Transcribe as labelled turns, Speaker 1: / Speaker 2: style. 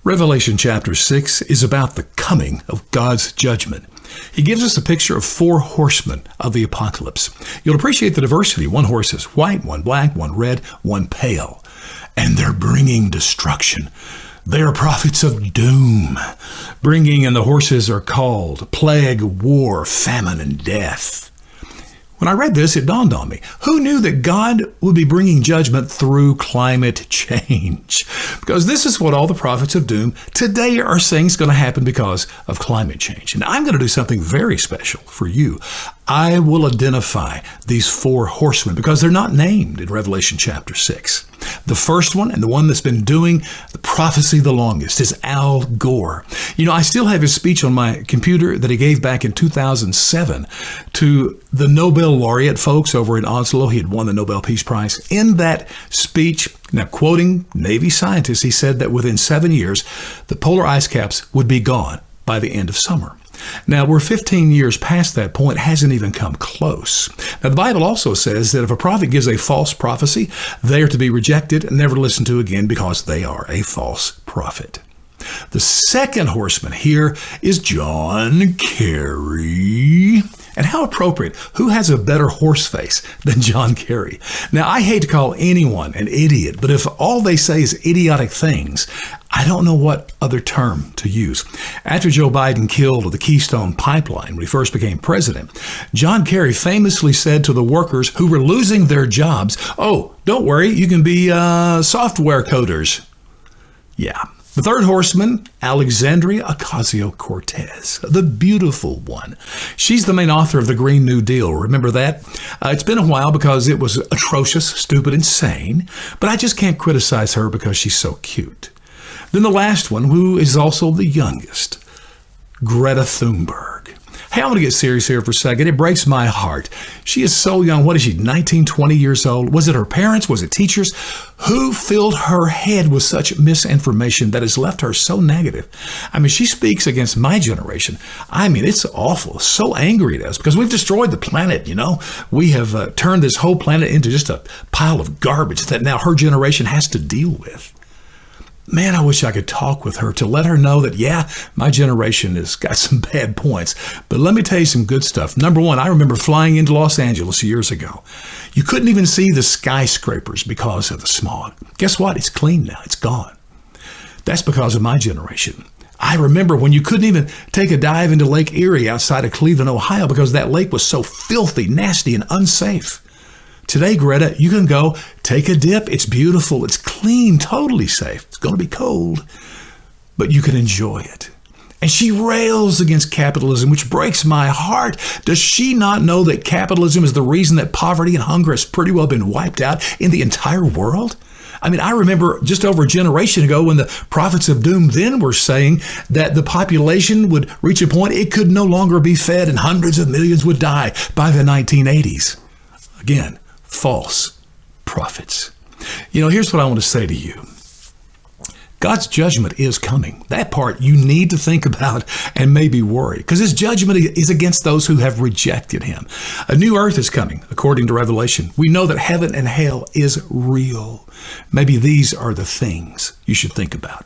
Speaker 1: Revelation chapter 6 is about the coming of God's judgment. He gives us a picture of 4 horsemen of the apocalypse. You'll appreciate the diversity. One horse is white, one black, one red, one pale. And they're bringing destruction. They are prophets of doom. And the horses are called plague, war, famine, and death. When I read this, it dawned on me. Who knew that God would be bringing judgment through climate change? Because this is what all the prophets of doom today are saying is going to happen because of climate change. And I'm going to do something very special for you. I will identify these 4 horsemen because they're not named in Revelation chapter 6. The first one, and the one that's been doing the prophecy the longest, is Al Gore. You know, I still have his speech on my computer that he gave back in 2007 to the Nobel laureate folks over in Oslo. He had won the Nobel Peace Prize. In that speech, now quoting Navy scientists, he said that within 7 years, the polar ice caps would be gone by the end of summer. Now, we're 15 years past that point, hasn't even come close. Now, the Bible also says that if a prophet gives a false prophecy, they are to be rejected and never listened to again because they are a false prophet. The second horseman here is John Kerry. And how appropriate. Who has a better horse face than John Kerry? Now, I hate to call anyone an idiot, but if all they say is idiotic things, I don't know what other term to use. After Joe Biden killed the Keystone Pipeline when he first became president, John Kerry famously said to the workers who were losing their jobs, "Oh, don't worry, you can be software coders." Yeah. The third horseman, Alexandria Ocasio-Cortez, the beautiful one. She's the main author of the Green New Deal. Remember that? It's been a while because it was atrocious, stupid, insane, but I just can't criticize her because she's so cute. Then the last one, who is also the youngest, Greta Thunberg. Hey, I'm going to get serious here for a second. It breaks my heart. She is so young. What is she, 19, 20 years old? Was it her parents? Was it teachers? Who filled her head with such misinformation that has left her so negative? I mean, she speaks against my generation. I mean, it's awful. So angry at us because we've destroyed the planet, you know. We have turned this whole planet into just a pile of garbage that now her generation has to deal with. Man, I wish I could talk with her to let her know that, yeah, my generation has got some bad points. But let me tell you some good stuff. Number one, I remember flying into Los Angeles years ago. You couldn't even see the skyscrapers because of the smog. Guess what? It's clean now. It's gone. That's because of my generation. I remember when you couldn't even take a dive into Lake Erie outside of Cleveland, Ohio, because that lake was so filthy, nasty, and unsafe. Today, Greta, you can go take a dip. It's beautiful. It's clean, totally safe. It's going to be cold, but you can enjoy it. And she rails against capitalism, which breaks my heart. Does she not know that capitalism is the reason that poverty and hunger has pretty well been wiped out in the entire world? I mean, I remember just over a generation ago when the prophets of doom then were saying that the population would reach a point it could no longer be fed and hundreds of millions would die by the 1980s. Again, false prophets. You know, here's what I want to say to you. God's judgment is coming. That part you need to think about and maybe worry, because his judgment is against those who have rejected him. A new earth is coming, according to Revelation. We know that heaven and hell is real. Maybe these are the things you should think about.